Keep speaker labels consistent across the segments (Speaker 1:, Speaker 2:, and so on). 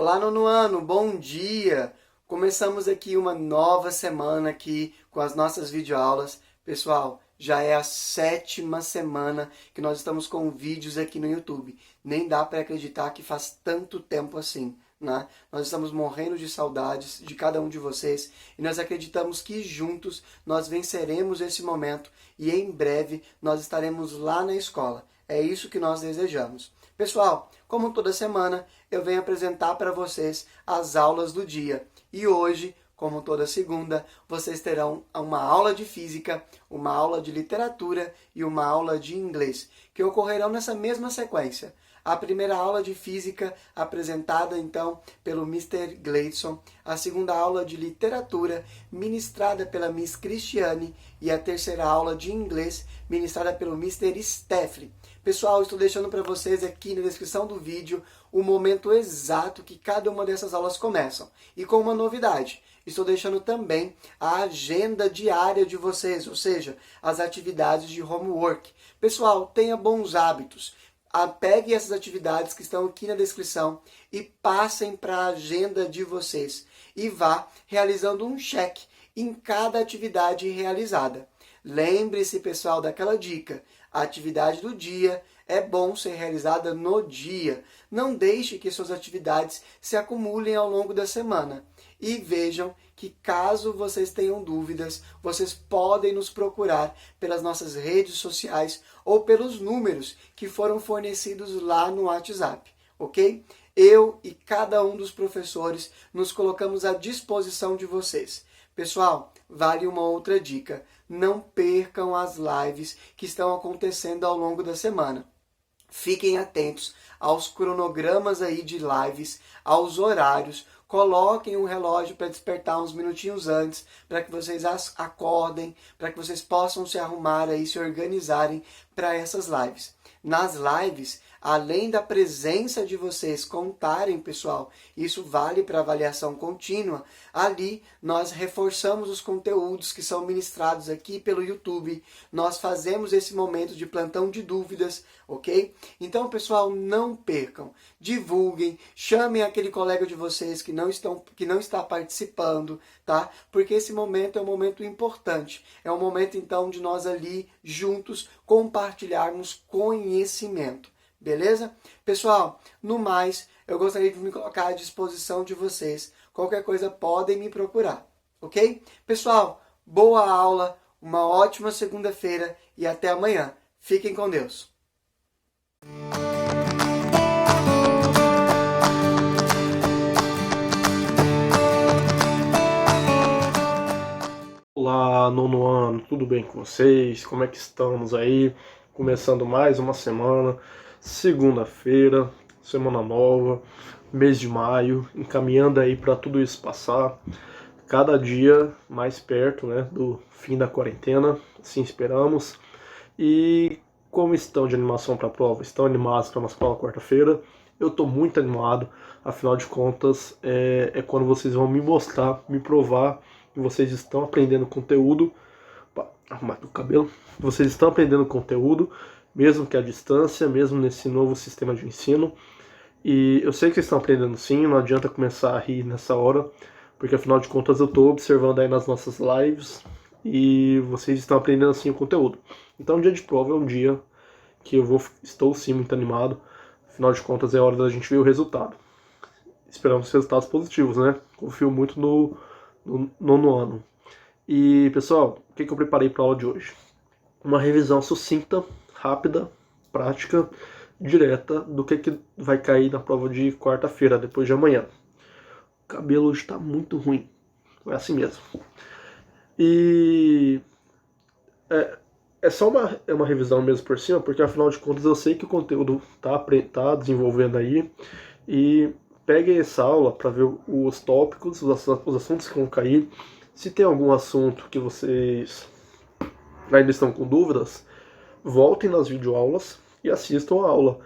Speaker 1: Olá, nono ano, bom dia! Começamos aqui uma nova semana aqui com as nossas videoaulas. Pessoal, já é a 7ª semana que nós estamos com vídeos aqui no YouTube. Nem dá para acreditar que faz tanto tempo assim, né? Nós estamos morrendo de saudades de cada um de vocês e nós acreditamos que juntos nós venceremos esse momento e em breve nós estaremos lá na escola. É isso que nós desejamos. Pessoal, como toda semana, eu venho apresentar para vocês as aulas do dia. E hoje, como toda segunda, vocês terão uma aula de física, uma aula de literatura e uma aula de inglês, que ocorrerão nessa mesma sequência. A primeira aula de física, apresentada então pelo Mr. Gleidson, a segunda aula de literatura, ministrada pela Miss Cristiane, e a terceira aula de inglês, ministrada pelo Mr. Steffley. Pessoal, estou deixando para vocês aqui na descrição do vídeo o momento exato que cada uma dessas aulas começam. E com uma novidade, estou deixando também a agenda diária de vocês, ou seja, as atividades de homework. Pessoal, tenha bons hábitos. Pegue essas atividades que estão aqui na descrição e passem para a agenda de vocês. E vá realizando um check em cada atividade realizada. Lembre-se, pessoal, daquela dica. A atividade do dia é bom ser realizada no dia. Não deixe que suas atividades se acumulem ao longo da semana. E vejam que caso vocês tenham dúvidas, vocês podem nos procurar pelas nossas redes sociais ou pelos números que foram fornecidos lá no WhatsApp, ok? Eu e cada um dos professores nos colocamos à disposição de vocês. Pessoal, vale uma outra dica. Não percam as lives que estão acontecendo ao longo da semana. Fiquem atentos aos cronogramas aí de lives, aos horários. Coloquem um relógio para despertar uns minutinhos antes, para que vocês acordem, para que vocês possam se arrumar aí, se organizarem para essas lives. Nas lives, além da presença de vocês contarem, pessoal, isso vale para avaliação contínua, ali nós reforçamos os conteúdos que são ministrados aqui pelo YouTube, nós fazemos esse momento de plantão de dúvidas, ok? Então, pessoal, não percam, divulguem, chamem aquele colega de vocês que não está participando, tá? Porque esse momento é um momento importante, é um momento, então, de nós ali, juntos, compartilharmos conhecimento. Beleza? Pessoal, no mais, eu gostaria de me colocar à disposição de vocês. Qualquer coisa podem me procurar, ok? Pessoal, boa aula, uma ótima segunda-feira e até amanhã. Fiquem com Deus.
Speaker 2: Olá, nono ano, tudo bem com vocês? Como é que estamos aí? Começando mais uma semana, segunda-feira, semana nova, mês de maio, encaminhando aí para tudo isso passar, cada dia mais perto, né, do fim da quarentena, assim esperamos. E como estão de animação para a prova? Estão animados para a nossa prova quarta-feira? Eu estou muito animado, afinal de contas, é quando vocês vão me mostrar, me provar que vocês estão aprendendo conteúdo. Arrumar o cabelo. Vocês estão aprendendo conteúdo, mesmo que à distância, mesmo nesse novo sistema de ensino. E eu sei que vocês estão aprendendo sim, não adianta começar a rir nessa hora, porque afinal de contas eu estou observando aí nas nossas lives e vocês estão aprendendo sim o conteúdo. Então o dia de prova é um dia que estou sim muito animado, afinal de contas é hora da gente ver o resultado. Esperamos resultados positivos, né? Confio muito no nono ano. E, pessoal, o que eu preparei para a aula de hoje? Uma revisão sucinta, rápida, prática, direta do que vai cair na prova de quarta-feira, depois de amanhã. O cabelo hoje está muito ruim. É assim mesmo. E é só uma revisão mesmo por cima, porque afinal de contas eu sei que o conteúdo tá desenvolvendo aí. E peguem essa aula para ver os tópicos, os assuntos que vão cair. Se tem algum assunto que vocês ainda estão com dúvidas, voltem nas videoaulas e assistam a aula.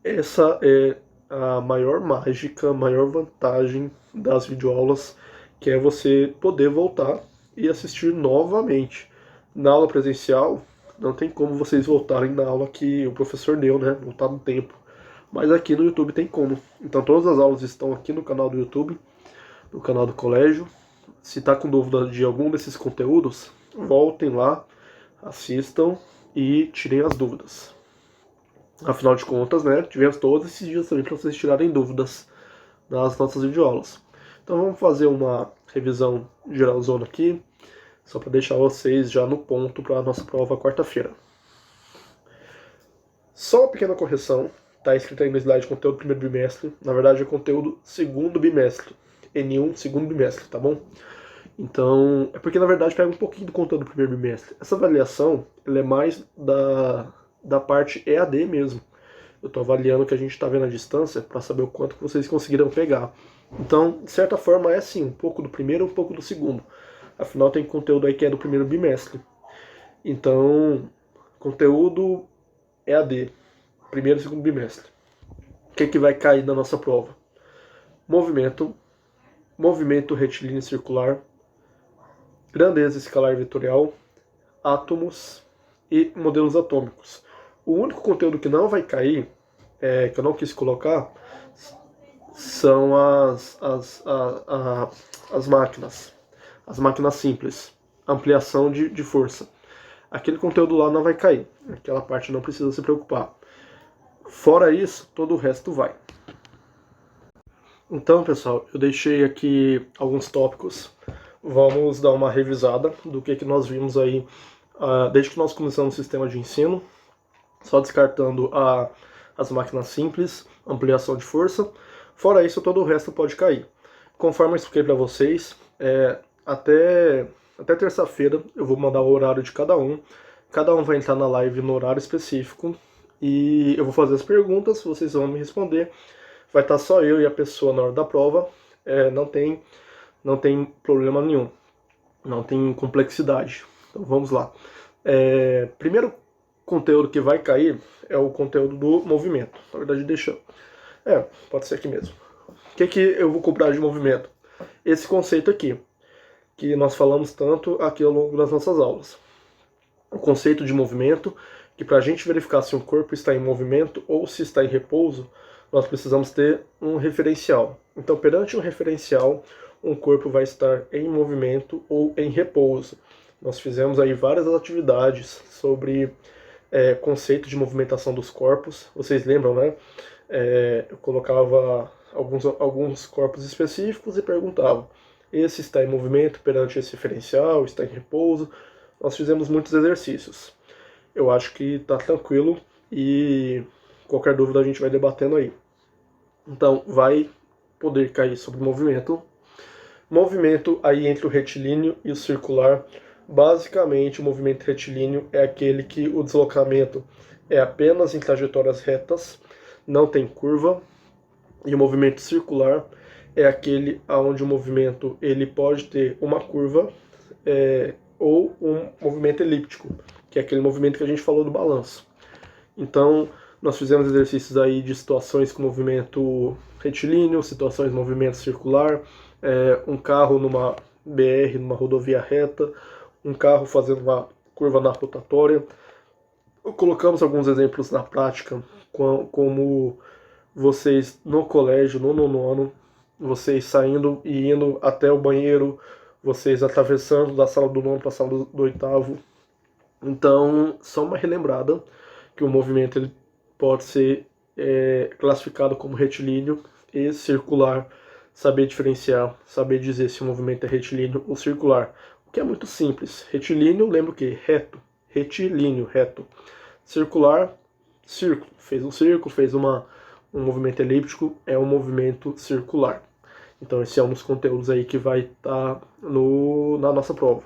Speaker 2: Essa é a maior mágica, a maior vantagem das videoaulas, que é você poder voltar e assistir novamente. Na aula presencial, não tem como vocês voltarem na aula que o professor deu, né? Não está no tempo. mas aqui no YouTube tem como. Então todas as aulas estão aqui no canal do YouTube, no canal do colégio. Se está com dúvida de algum desses conteúdos, voltem lá, assistam e tirem as dúvidas. Afinal de contas, né, tivemos todos esses dias também para vocês tirarem dúvidas nas nossas videoaulas. Então vamos fazer uma revisão geralzona aqui, só para deixar vocês já no ponto para a nossa prova quarta-feira. Só uma pequena correção, está escrito aí no slide conteúdo primeiro bimestre, na verdade é conteúdo segundo bimestre, N1 segundo bimestre, tá bom? Então, é porque na verdade pega um pouquinho do conteúdo do primeiro bimestre. Essa avaliação, ela é mais da parte EAD mesmo. Eu estou avaliando o que a gente está vendo à distância para saber o quanto que vocês conseguiram pegar. Então, de certa forma, é sim, um pouco do primeiro e um pouco do segundo. Afinal, tem conteúdo aí que é do primeiro bimestre. Então, conteúdo EAD, primeiro e segundo bimestre. O que vai cair na nossa prova? Movimento retilíneo circular, grandeza escalar vetorial, átomos e modelos atômicos. O único conteúdo que não vai cair, que eu não quis colocar, são as máquinas. As máquinas simples. Ampliação de força. Aquele conteúdo lá não vai cair. Aquela parte não precisa se preocupar. Fora isso, todo o resto vai. Então, pessoal, eu deixei aqui alguns tópicos. Vamos dar uma revisada do que nós vimos aí desde que nós começamos o sistema de ensino. Só descartando as máquinas simples, ampliação de força. Fora isso, todo o resto pode cair. Conforme eu expliquei para vocês, até terça-feira eu vou mandar o horário de cada um. Cada um vai entrar na live no horário específico. E eu vou fazer as perguntas, vocês vão me responder. Vai estar só eu e a pessoa na hora da prova. Não tem problema nenhum. Não tem complexidade. Então vamos lá. Primeiro conteúdo que vai cair é o conteúdo do movimento. Na verdade, pode ser aqui mesmo. O que eu vou cobrar de movimento? Esse conceito aqui, que nós falamos tanto aqui ao longo das nossas aulas. O conceito de movimento, que para a gente verificar se um corpo está em movimento ou se está em repouso, nós precisamos ter um referencial. Então, perante um referencial, um corpo vai estar em movimento ou em repouso. Nós fizemos aí várias atividades sobre conceito de movimentação dos corpos. Vocês lembram, né? Eu colocava alguns corpos específicos e perguntava: esse está em movimento perante esse referencial, está em repouso? Nós fizemos muitos exercícios. Eu acho que está tranquilo e qualquer dúvida a gente vai debatendo aí. Então, vai poder cair sobre movimento. Movimento aí entre o retilíneo e o circular. Basicamente, o movimento retilíneo é aquele que o deslocamento é apenas em trajetórias retas, não tem curva. E o movimento circular é aquele onde o movimento ele pode ter uma curva ou um movimento elíptico, que é aquele movimento que a gente falou do balanço. Então, nós fizemos exercícios aí de situações com movimento retilíneo, situações de movimento circular, um carro numa BR, numa rodovia reta, um carro fazendo uma curva na rotatória. Colocamos alguns exemplos na prática, como vocês no colégio, no nono ano, vocês saindo e indo até o banheiro, vocês atravessando da sala do nono para a sala do oitavo. Então, só uma relembrada que o movimento ele pode ser classificado como retilíneo e circular. Saber diferenciar, saber dizer se o movimento é retilíneo ou circular. O que é muito simples. Retilíneo, lembra o que? Reto. Retilíneo, reto. Circular, círculo. Fez um círculo, fez um movimento elíptico, é um movimento circular. Então esse é um dos conteúdos aí que vai estar na nossa prova.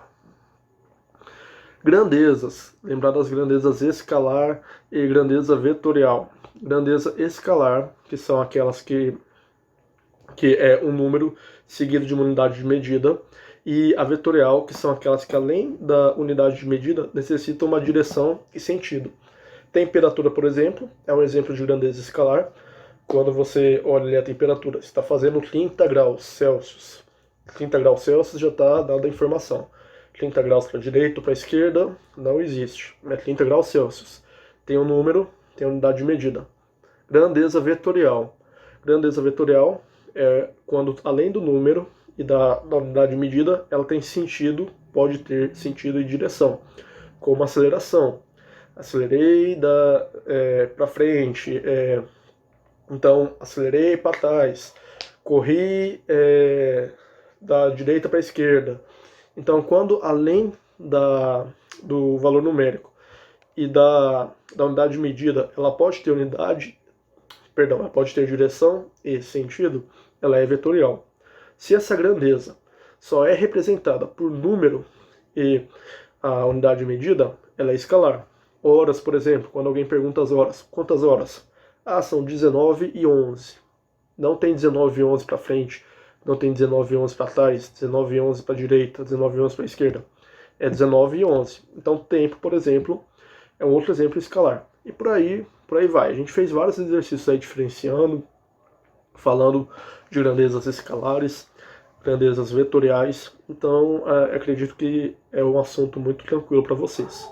Speaker 2: Grandezas. Lembrar das grandezas escalar e grandeza vetorial. Grandeza escalar, que são aquelas que é um número seguido de uma unidade de medida, e a vetorial, que são aquelas que, além da unidade de medida, necessitam uma direção e sentido. Temperatura, por exemplo, é um exemplo de grandeza escalar. Quando você olha ali a temperatura, está fazendo 30 graus Celsius. 30 graus Celsius já está dada a informação. 30 graus para a direita ou para a esquerda não existe. É 30 graus Celsius. Tem um número, tem a unidade de medida. Grandeza vetorial. Grandeza vetorial é quando, além do número e da unidade de medida, ela tem sentido, pode ter sentido e direção, como aceleração. Acelerei para frente, então acelerei para trás, corri da direita para a esquerda. Então, quando além do valor numérico e da unidade de medida, ela pode ter ela pode ter direção e sentido, ela é vetorial. Se essa grandeza só é representada por número e a unidade de medida, ela é escalar. Horas, por exemplo, quando alguém pergunta as horas, quantas horas? Ah, são 19 e 11. Não tem 19 e 11 para frente, não tem 19 e 11 para trás, 19 e 11 para direita, 19 e 11 para esquerda. É 19 e 11. Então, tempo, por exemplo, é um outro exemplo escalar. E por aí vai. A gente fez vários exercícios aí diferenciando, falando de grandezas escalares, grandezas vetoriais. Então, acredito que é um assunto muito tranquilo para vocês.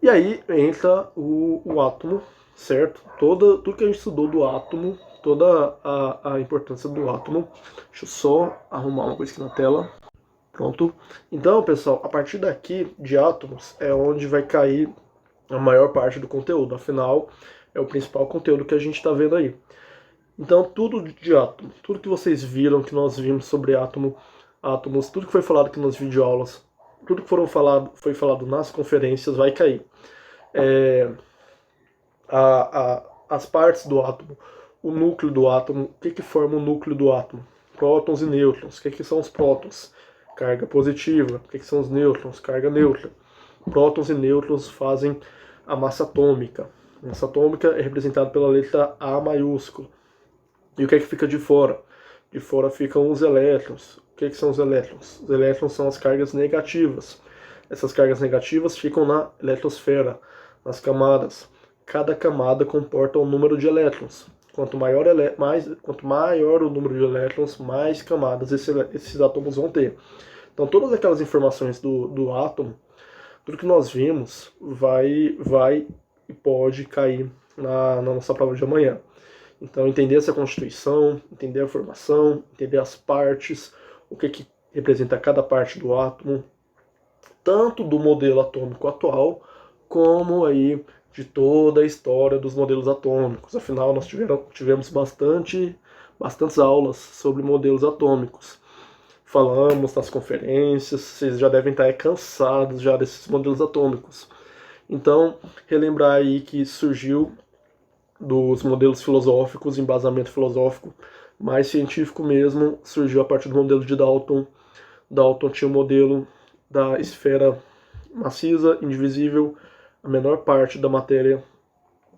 Speaker 2: E aí entra o átomo, certo? Tudo que a gente estudou do átomo, toda a importância do átomo. Deixa eu só arrumar uma coisa aqui na tela. Pronto. Então, pessoal, a partir daqui de átomos é onde vai cair a maior parte do conteúdo. Afinal, é o principal conteúdo que a gente está vendo aí. Então, tudo de átomo, tudo que vocês viram, que nós vimos sobre átomos, tudo que foi falado aqui nas videoaulas, tudo que foi falado nas conferências vai cair. As partes do átomo, o núcleo do átomo, o que forma o núcleo do átomo? Prótons e nêutrons. O que são os prótons? Carga positiva. O que são os nêutrons? Carga neutra. Prótons e nêutrons fazem a massa atômica. A massa atômica é representada pela letra A maiúscula. E o que fica de fora? De fora ficam os elétrons. O que são os elétrons? Os elétrons são as cargas negativas. Essas cargas negativas ficam na eletrosfera, nas camadas. Cada camada comporta um número de elétrons. Quanto maior o número de elétrons, mais camadas esses átomos vão ter. Então, todas aquelas informações do átomo, tudo que nós vimos, vai e pode cair na nossa prova de amanhã. Então, entender essa constituição, entender a formação, entender as partes, o que representa cada parte do átomo, tanto do modelo atômico atual, como aí de toda a história dos modelos atômicos. Afinal, nós tivemos bastantes aulas sobre modelos atômicos. Falamos nas conferências, vocês já devem estar cansados já desses modelos atômicos. Então, relembrar aí que surgiu dos modelos filosóficos, embasamento filosófico, mais científico mesmo, surgiu a partir do modelo de Dalton. Dalton tinha o modelo da esfera maciça, indivisível, a menor parte da matéria.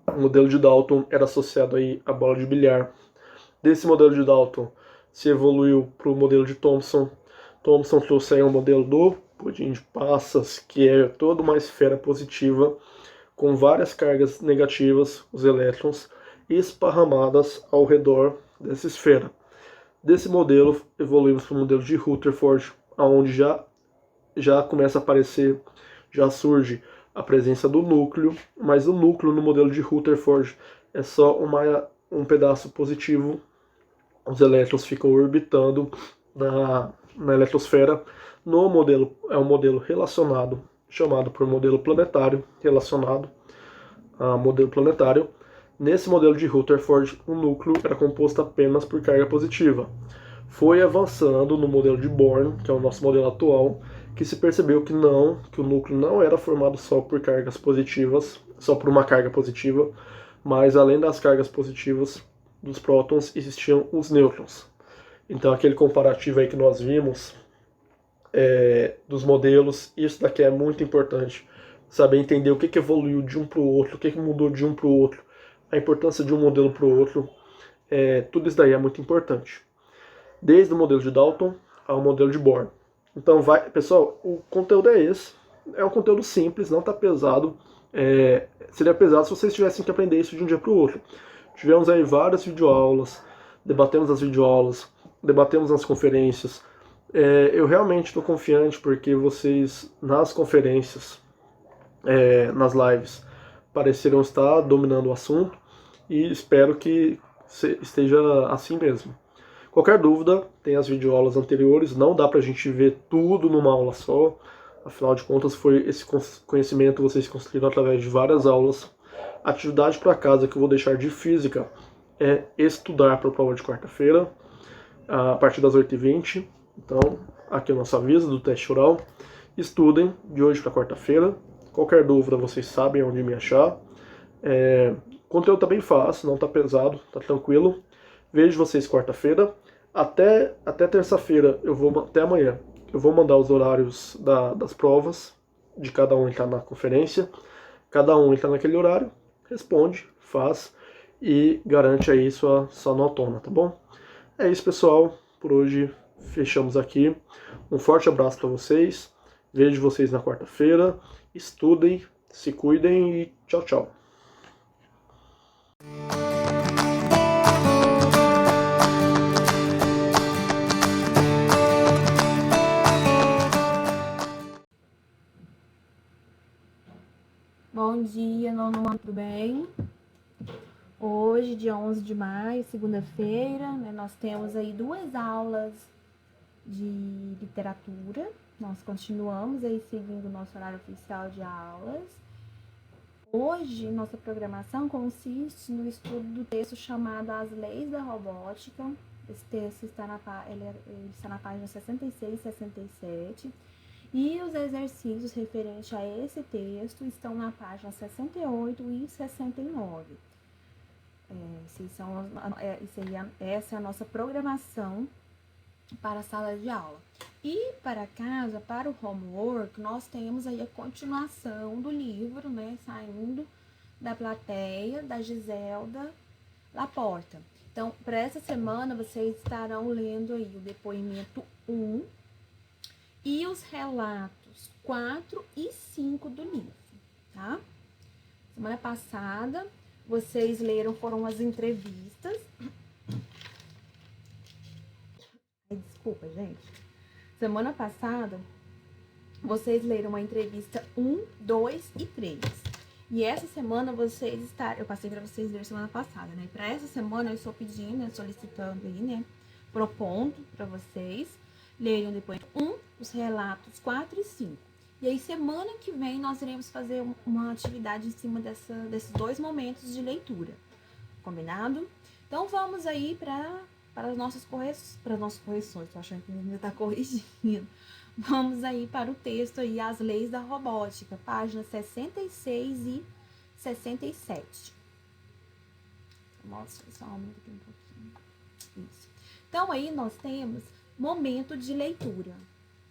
Speaker 2: O modelo de Dalton era associado aí à bola de bilhar. Desse modelo de Dalton se evoluiu para o modelo de Thomson. Thomson trouxe aí um modelo do pudim de passas, que é toda uma esfera positiva com várias cargas negativas, os elétrons, esparramadas ao redor dessa esfera. Desse modelo, evoluímos para o modelo de Rutherford, onde já começa a aparecer, já surge a presença do núcleo, mas o núcleo no modelo de Rutherford é só um pedaço positivo. Os elétrons ficam orbitando na eletrosfera. No modelo, é um modelo relacionado, chamado por modelo planetário, relacionado a modelo planetário. Nesse modelo de Rutherford, o núcleo era composto apenas por carga positiva. Foi avançando no modelo de Bohr, que é o nosso modelo atual, que se percebeu que o núcleo não era formado só por cargas positivas, só por uma carga positiva, mas além das cargas positivas dos prótons existiam os nêutrons. Então aquele comparativo aí que nós vimos dos modelos, isso daqui é muito importante, saber entender o que evoluiu de um para o outro, o que mudou de um para o outro, a importância de um modelo para o outro, tudo isso daí é muito importante. Desde o modelo de Dalton ao modelo de Bohr. Então, pessoal, o conteúdo é esse. É um conteúdo simples, não está pesado. Seria pesado se vocês tivessem que aprender isso de um dia para o outro. Tivemos aí várias videoaulas, debatemos as videoaulas, debatemos nas conferências. Eu realmente estou confiante porque vocês, nas conferências, nas lives, pareceram estar dominando o assunto. e espero que esteja assim mesmo. Qualquer dúvida, tem as videoaulas anteriores, não dá pra gente ver tudo numa aula só, afinal de contas foi esse conhecimento vocês construíram através de várias aulas. Atividade para casa que eu vou deixar de física é estudar para a prova de quarta-feira, a partir das 8h20. Então, aqui é o nosso aviso do teste oral. Estudem de hoje para quarta-feira. Qualquer dúvida, vocês sabem onde me achar. O conteúdo tá bem fácil, não tá pesado, tá tranquilo. Vejo vocês quarta-feira. Até terça-feira, até amanhã, eu vou mandar os horários das provas, de cada um entrar na conferência. Cada um entra naquele horário, responde, faz e garante aí sua notona, tá bom? É isso, pessoal. Por hoje fechamos aqui. Um forte abraço para vocês. Vejo vocês na quarta-feira. Estudem, se cuidem e tchau, tchau.
Speaker 3: Bom dia, nono ano, tudo bem? Hoje, dia 11 de maio, segunda-feira, né, nós temos aí 2 aulas de literatura. Nós continuamos aí seguindo o nosso horário oficial de aulas. Hoje, nossa programação consiste no estudo do texto chamado As Leis da Robótica. Esse texto está ele está na página 66 e 67. E os exercícios referentes a esse texto estão na página 68 e 69. Essa é a nossa programação para a sala de aula. E para casa, para o homework, nós temos aí a continuação do livro, né, Saindo da Plateia, da Giselda Laporta. Então, para essa semana, vocês estarão lendo aí o depoimento 1 e os relatos 4 e 5 do livro, tá? Semana passada, vocês leram, foram as entrevistas. Desculpa, gente. Semana passada, vocês leram a entrevista 1, 2 e 3. E essa semana vocês estarão... Eu passei para vocês ler semana passada, né? Para essa semana eu estou pedindo, né, solicitando aí, né? Propondo para vocês lerem depois 1, os relatos 4 e 5. E aí, semana que vem, nós iremos fazer uma atividade em cima desses 2 momentos de leitura. Combinado? Então, vamos aí para as nossas correções. Tô achando que ainda está corrigindo. Vamos aí para o texto aí, As Leis da Robótica, páginas 66 e 67. Nossa, só aumenta aqui um pouquinho. Isso. Então, aí nós temos momento de leitura.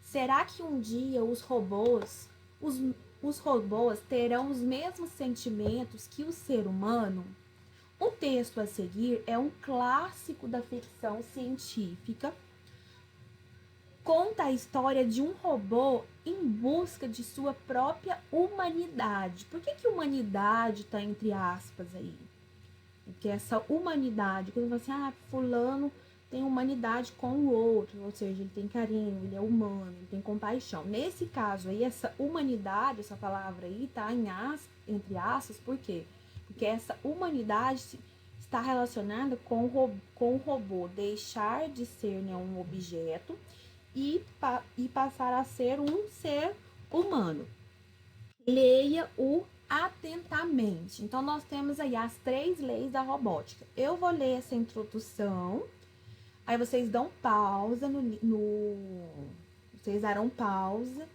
Speaker 3: Será que um dia os robôs terão os mesmos sentimentos que o ser humano? O texto a seguir é um clássico da ficção científica. Conta a história de um robô em busca de sua própria humanidade. Por que humanidade está entre aspas aí? Porque essa humanidade, quando você fala assim, fulano tem humanidade com o outro, ou seja, ele tem carinho, ele é humano, ele tem compaixão. Nesse caso aí, essa humanidade, essa palavra aí, tá entre aspas, por quê? Porque essa humanidade está relacionada com o robô deixar de ser, né, um objeto e passar a ser um ser humano. Leia-o atentamente. Então, nós temos aí as 3 leis da robótica. Eu vou ler essa introdução. Aí vocês dão pausa vocês darão pausa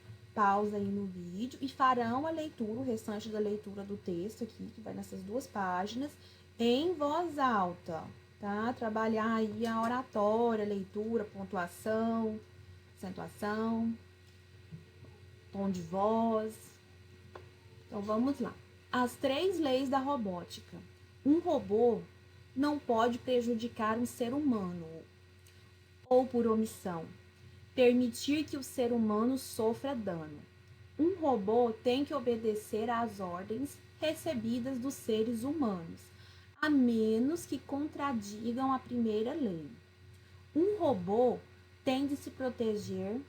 Speaker 3: aí no vídeo e farão a leitura, o restante da leitura do texto aqui, que vai nessas 2 páginas, em voz alta, tá? Trabalhar aí a oratória, leitura, pontuação, acentuação, tom de voz. Então vamos lá. As 3 leis da robótica. Um robô não pode prejudicar um ser humano ou por omissão, permitir que o ser humano sofra dano. Um robô tem que obedecer às ordens recebidas dos seres humanos, a menos que contradigam a primeira lei. Um robô tem de se proteger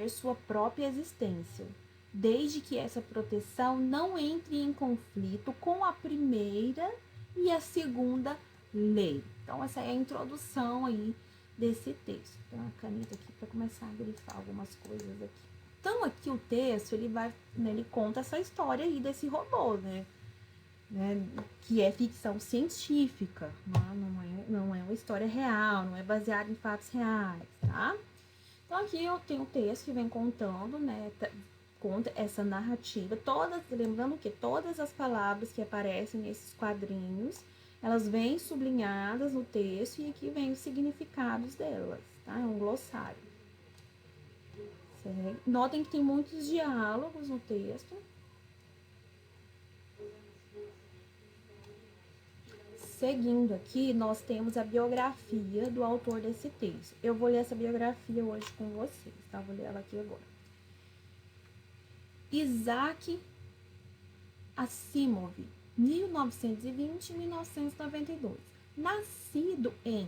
Speaker 3: sua própria existência, desde que essa proteção não entre em conflito com a primeira e a segunda lei. Então, essa é a introdução aí desse texto. Tem uma caneta aqui para começar a grifar algumas coisas aqui. Então, aqui o texto, ele conta essa história aí desse robô, né? Que é ficção científica, não é uma história real, não é baseada em fatos reais, tá? Então, aqui eu tenho um texto que vem contando, né? Conta essa narrativa, lembrando que todas as palavras que aparecem nesses quadrinhos, elas vêm sublinhadas no texto e aqui vem os significados delas, tá? É um glossário. Certo? Notem que tem muitos diálogos no texto. Seguindo aqui, nós temos a biografia do autor desse texto. Eu vou ler essa biografia hoje com vocês, tá? Vou ler ela aqui agora. Isaac Asimov, 1920-1992. Nascido em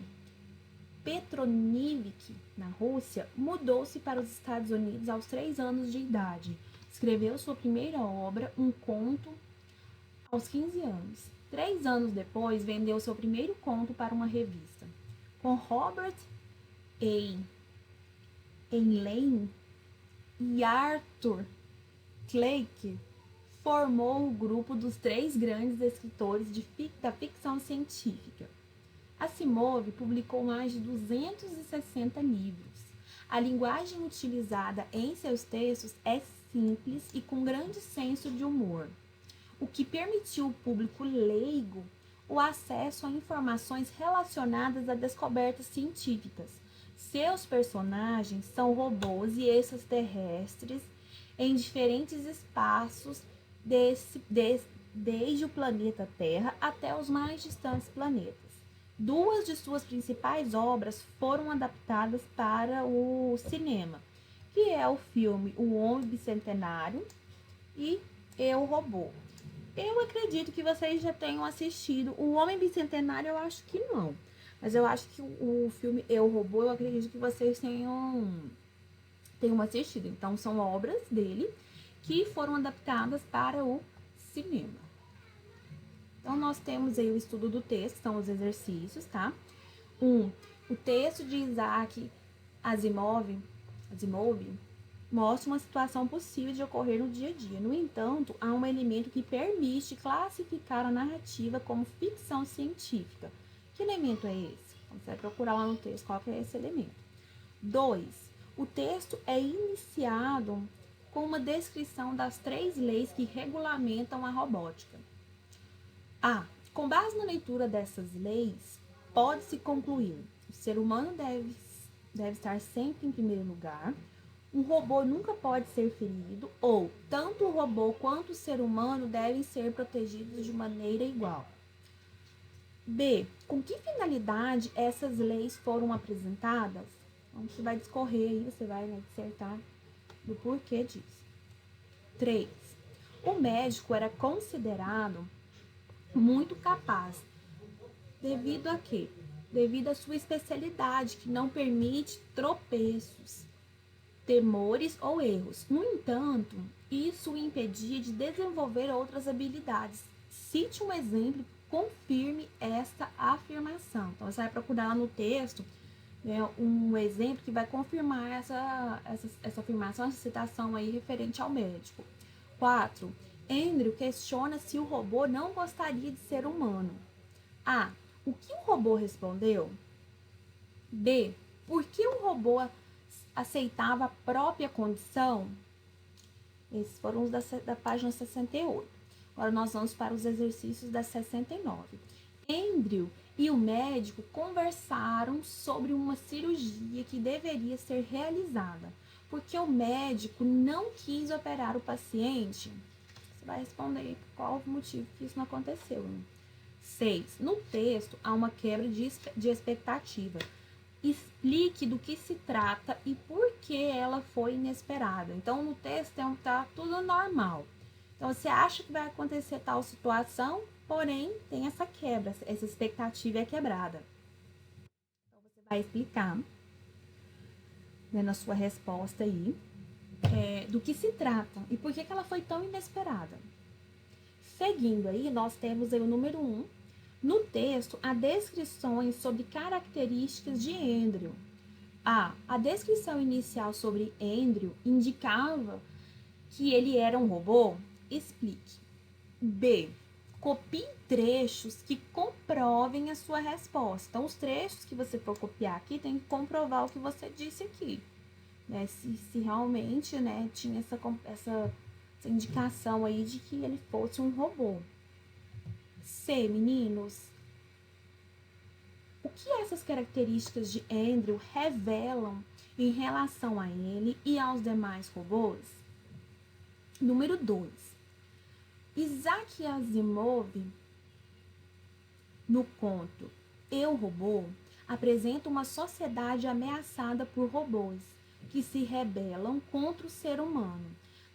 Speaker 3: Petronivsk, na Rússia, mudou-se para os Estados Unidos aos 3 anos de idade. Escreveu sua primeira obra, um conto, aos 15 anos. 3 anos depois, vendeu seu primeiro conto para uma revista. Com Robert Heinlein e Arthur Clarke, formou o grupo dos 3 grandes escritores da ficção científica. Asimov publicou mais de 260 livros. A linguagem utilizada em seus textos é simples e com grande senso de humor, o que permitiu ao público leigo o acesso a informações relacionadas a descobertas científicas. Seus personagens são robôs e extraterrestres em diferentes espaços, desde o planeta Terra até os mais distantes planetas. 2 de suas principais obras foram adaptadas para o cinema, que é o filme O Homem Bicentenário e Eu, Robô. Eu acredito que vocês já tenham assistido. O Homem Bicentenário eu acho que não. Mas eu acho que o filme Eu, Robô, eu acredito que vocês tenham assistido. Então, são obras dele que foram adaptadas para o cinema. Então, nós temos aí o estudo do texto, são os exercícios, tá? O texto de Isaac Asimov mostra uma situação possível de ocorrer no dia a dia. No entanto, há um elemento que permite classificar a narrativa como ficção científica. Que elemento é esse? Então, você vai procurar lá no texto qual que é esse elemento. 2. O texto é iniciado com uma descrição das 3 leis que regulamentam a robótica. Com base na leitura dessas leis, pode-se concluir: o ser humano deve estar sempre em primeiro lugar, um robô nunca pode ser ferido, ou tanto o robô quanto o ser humano devem ser protegidos de maneira igual. B. Com que finalidade essas leis foram apresentadas? Então, você vai discorrer aí, você vai dissertar do porquê disso. 3. O médico era considerado muito capaz. Devido a quê? Devido à sua especialidade, que não permite tropeços, temores ou erros. No entanto, isso o impedia de desenvolver outras habilidades. Cite um exemplo que confirme esta afirmação. Então, você vai procurar lá no texto, né, um exemplo que vai confirmar essa afirmação, essa citação aí referente ao médico. 4. Andrew questiona se o robô não gostaria de ser humano. A. O que o robô respondeu? B. Por que o robô aceitava a própria condição? Esses foram os da página 68. Agora nós vamos para os exercícios da 69. Andrew e o médico conversaram sobre uma cirurgia que deveria ser realizada, porque o médico não quis operar o paciente. Você vai responder qual o motivo que isso não aconteceu. Né? 6. No texto, há uma quebra de expectativa. Explique do que se trata e por que ela foi inesperada. Então, no texto está tudo normal. Então, você acha que vai acontecer tal situação, porém, tem essa quebra, essa expectativa é quebrada. Então, você vai explicar, né, na sua resposta aí, do que se trata e por que ela foi tão inesperada. Seguindo aí, nós temos aí o número 1. No texto, há descrições sobre características de Andrew. A descrição inicial sobre Andrew indicava que ele era um robô? Explique. B. Copie trechos que comprovem a sua resposta. Então, os trechos que você for copiar aqui tem que comprovar o que você disse aqui. Né? Se realmente, né, tinha essa indicação aí de que ele fosse um robô. C, meninos. O que essas características de Andrew revelam em relação a ele e aos demais robôs? Número 2. Isaac Asimov, no conto Eu, Robô, apresenta uma sociedade ameaçada por robôs que se rebelam contra o ser humano.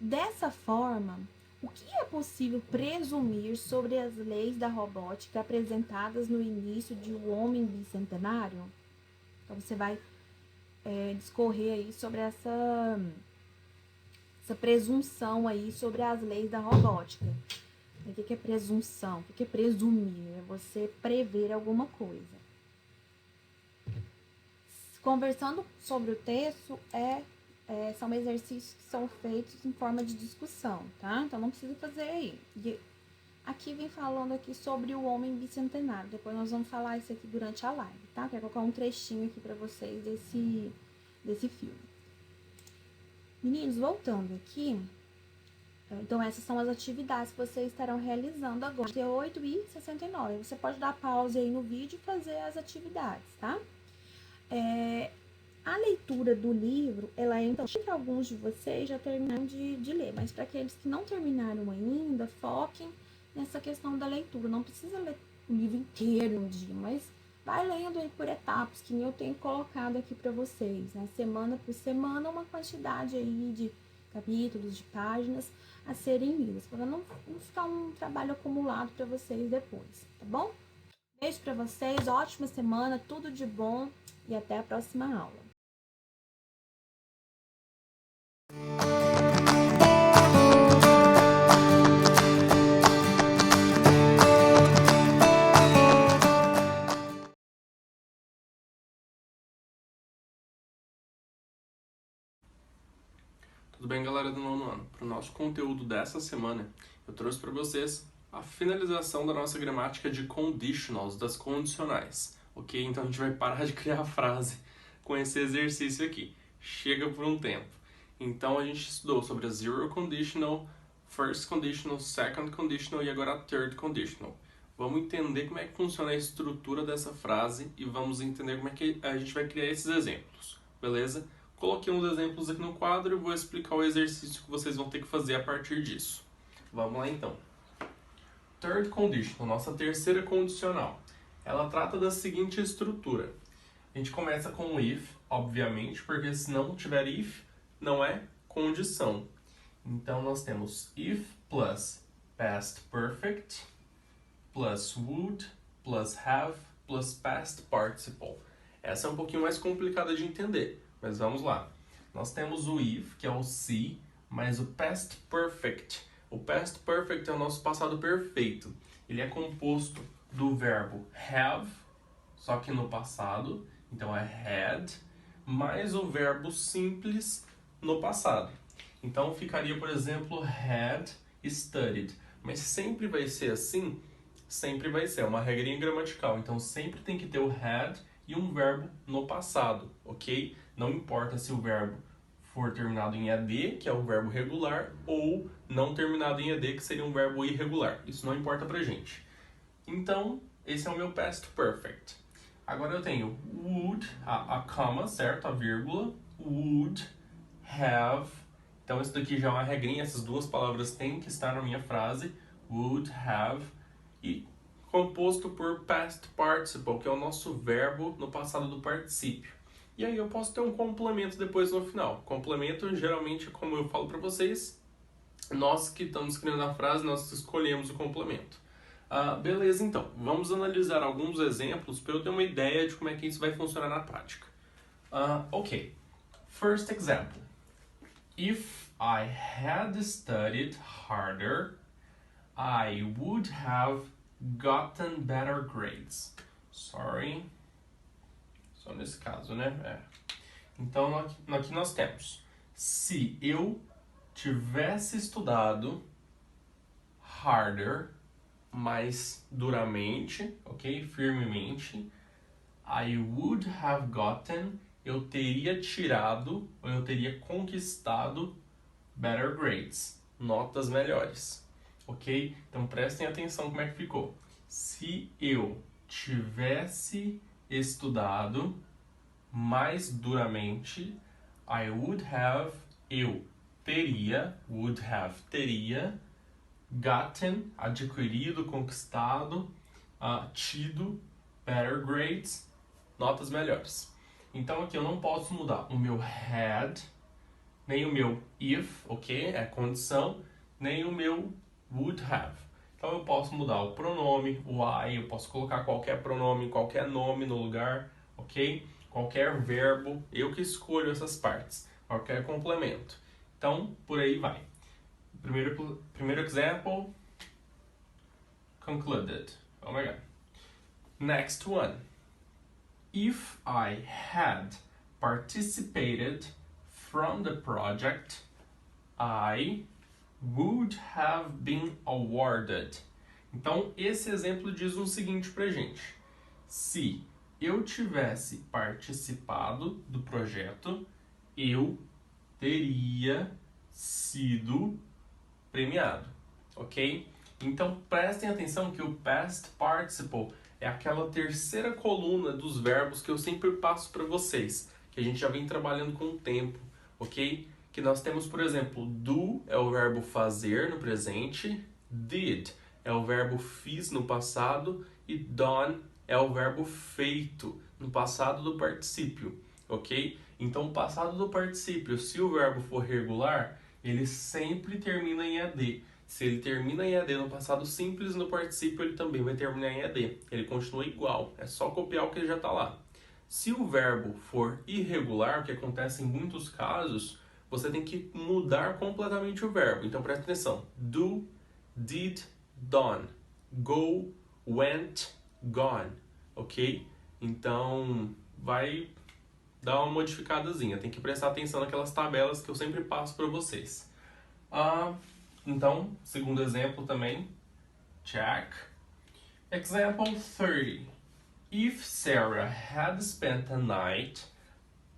Speaker 3: Dessa forma, o que é possível presumir sobre as leis da robótica apresentadas no início de O Homem Bicentenário? Então, você vai discorrer aí sobre essa presunção aí sobre as leis da robótica. O que é presunção? O que é presumir? É você prever alguma coisa. Conversando sobre o texto são exercícios que são feitos em forma de discussão, tá? Então, não precisa fazer aí. Aqui vem falando aqui sobre o Homem Bicentenário. Depois nós vamos falar isso aqui durante a live, tá? Quero colocar um trechinho aqui pra vocês desse filme. Meninos, voltando aqui. Então, essas são as atividades que vocês estarão realizando agora. 58 e 69. Você pode dar pausa aí no vídeo e fazer as atividades, tá? A leitura do livro, então, para alguns de vocês já terminaram de ler, mas para aqueles que não terminaram ainda, foquem nessa questão da leitura. Não precisa ler o livro inteiro um dia, mas vai lendo aí por etapas, que eu tenho colocado aqui para vocês, né? Semana por semana, uma quantidade aí de capítulos, de páginas a serem lidas, para não ficar um trabalho acumulado para vocês depois, tá bom? Beijo para vocês, ótima semana, tudo de bom e até a próxima aula.
Speaker 2: Tudo bem, galera do nono ano? Para o nosso conteúdo dessa semana, eu trouxe para vocês a finalização da nossa gramática de conditionals, das condicionais, ok? Então a gente vai parar de criar frase com esse exercício aqui. Chega por um tempo. Então a gente estudou sobre a zero conditional, first conditional, second conditional e agora a third conditional. Vamos entender como é que funciona a estrutura dessa frase e vamos entender como é que a gente vai criar esses exemplos, beleza? Coloquei uns exemplos aqui no quadro e vou explicar o exercício que vocês vão ter que fazer a partir disso. Vamos lá então. Third conditional, nossa terceira condicional. Ela trata da seguinte estrutura. A gente começa com o if, obviamente, porque se não tiver if, não é condição. Então nós temos if plus past perfect plus would plus have plus past participle. Essa é um pouquinho mais complicada de entender. Mas vamos lá. Nós temos o if, que é o se, mais o past perfect. O past perfect é o nosso passado perfeito. Ele é composto do verbo have, só que no passado, então é had, mais o verbo simples no passado. Então ficaria, por exemplo, had studied. Mas sempre vai ser assim? Sempre vai ser, é uma regrinha gramatical. Então sempre tem que ter o had e um verbo no passado, ok? Não importa se o verbo for terminado em ED, que é o verbo regular, ou não terminado em ED, que seria um verbo irregular. Isso não importa pra gente. Então, esse é o meu past perfect. Agora eu tenho would, a comma, certo? A vírgula. Would have. Então, isso daqui já é uma regrinha. Essas duas palavras têm que estar na minha frase. Would have. E composto por past participle, que é o nosso verbo no passado do particípio. E aí eu posso ter um complemento depois no final. Complemento, geralmente, como eu falo para vocês, nós que estamos escrevendo a frase, nós escolhemos o complemento. Beleza, então. Vamos analisar alguns exemplos para eu ter uma ideia de como é que isso vai funcionar na prática. Ok. First example. If I had studied harder, I would have gotten better grades. Sorry. Só nesse caso, né? Então, aqui nós temos: se eu tivesse estudado harder, mais duramente, ok? Firmemente, I would have gotten, eu teria tirado, ou eu teria conquistado better grades, notas melhores, ok? Então prestem atenção como é que ficou. Se eu tivesse estudado mais duramente, I would have, eu teria, would have, teria, gotten, adquirido, conquistado, tido, better grades, notas melhores. Então aqui eu não posso mudar o meu had, nem o meu if, ok? É condição, nem o meu would have. Então eu posso mudar o pronome, o I, eu posso colocar qualquer pronome, qualquer nome no lugar, ok? Qualquer verbo, eu que escolho essas partes, qualquer complemento. Então, por aí vai. Primeiro example, concluded. Oh my god. Next one. If I had participated from the project, I would have been awarded. Então, esse exemplo diz o seguinte pra gente: se eu tivesse participado do projeto, eu teria sido premiado, ok? Então prestem atenção que o past participle é aquela terceira coluna dos verbos que eu sempre passo para vocês, que a gente já vem trabalhando com o tempo, ok? Que nós temos, por exemplo, do é o verbo fazer no presente, did é o verbo fiz no passado e done é o verbo feito no passado do particípio, ok? Então, o passado do particípio, se o verbo for regular, ele sempre termina em AD. Se ele termina em AD no passado simples, no particípio ele também vai terminar em AD. Ele continua igual, é só copiar o que já está lá. Se o verbo for irregular, o que acontece em muitos casos, você tem que mudar completamente o verbo. Então presta atenção: do, did, done, go, went, gone, ok? Então vai dar uma modificadazinha, tem que prestar atenção naquelas tabelas que eu sempre passo para vocês. Então, segundo exemplo também, check. Example 30. If Sarah had spent a night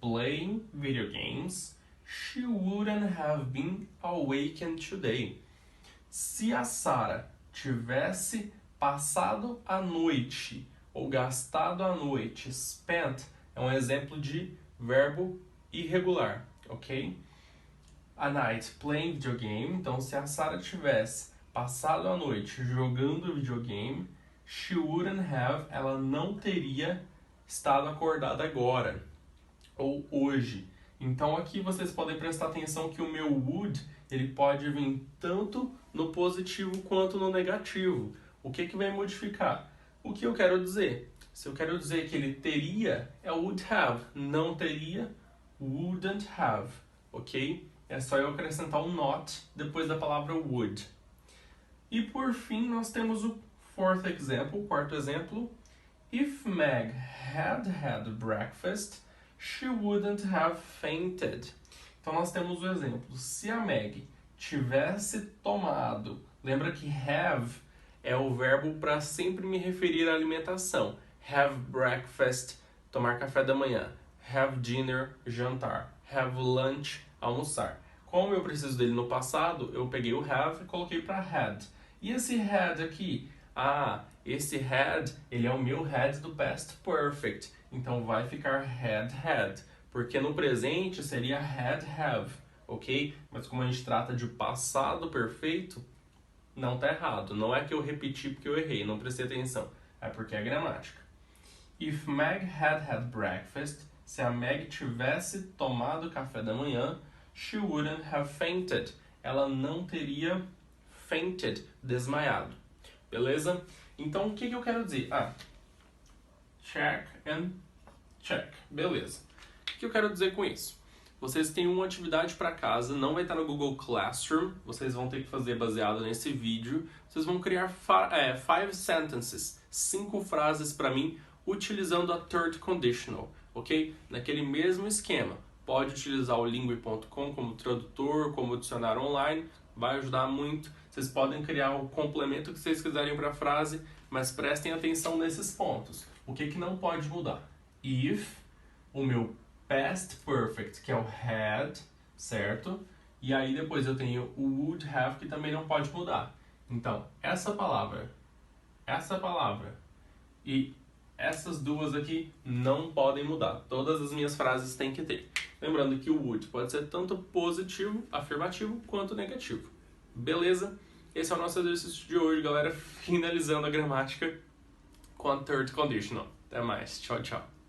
Speaker 2: playing video games, she wouldn't have been awakened today. Se a Sarah tivesse passado a noite ou gastado a noite, spent é um exemplo de verbo irregular, ok? A night playing videogame, então se a Sarah tivesse passado a noite jogando videogame, she wouldn't have, ela não teria estado acordada agora, ou hoje. Então aqui vocês podem prestar atenção que o meu would, ele pode vir tanto no positivo quanto no negativo. O que vai modificar? O que eu quero dizer? Se eu quero dizer que ele teria, é would have. Não teria, wouldn't have, ok? É só eu acrescentar um not depois da palavra would. E por fim, nós temos o fourth example, o quarto exemplo. If Meg had breakfast, she wouldn't have fainted. Então nós temos o exemplo. Se a Meg tivesse tomado, lembra que have é o verbo para sempre me referir à alimentação. Have breakfast, tomar café da manhã. Have dinner, jantar. Have lunch, almoçar. Como eu preciso dele no passado, eu peguei o have e coloquei para had. E esse had aqui? Esse had, ele é o meu had do past perfect. Então vai ficar had. Porque no presente seria had have, ok? Mas como a gente trata de passado perfeito, não tá errado. Não é que eu repeti porque eu errei, não prestei atenção. É porque é gramática. If Meg had breakfast, se a Meg tivesse tomado café da manhã, she wouldn't have fainted. Ela não teria fainted, desmaiado. Beleza? Então, o que eu quero dizer? Check and check. Beleza. O que eu quero dizer com isso?
Speaker 4: vocês têm uma atividade para casa, não vai estar no Google Classroom, vocês vão ter que fazer baseado nesse vídeo. Vocês vão criar 5 sentences, 5 frases para mim, utilizando a third conditional, ok? Naquele mesmo esquema. Pode utilizar o Lingui.com como tradutor, como dicionário online, vai ajudar muito. Vocês podem criar o complemento que vocês quiserem para a frase, mas prestem atenção nesses pontos. O que não pode mudar? If, o meu past perfect, que é o had, certo? E aí depois eu tenho o would have, que também não pode mudar. Então, essa palavra e essas duas aqui não podem mudar. Todas as minhas frases têm que ter. Lembrando que o would pode ser tanto positivo, afirmativo, quanto negativo. Beleza? Esse é o nosso exercício de hoje, galera. Finalizando a gramática com a third conditional. Até mais. Tchau, tchau.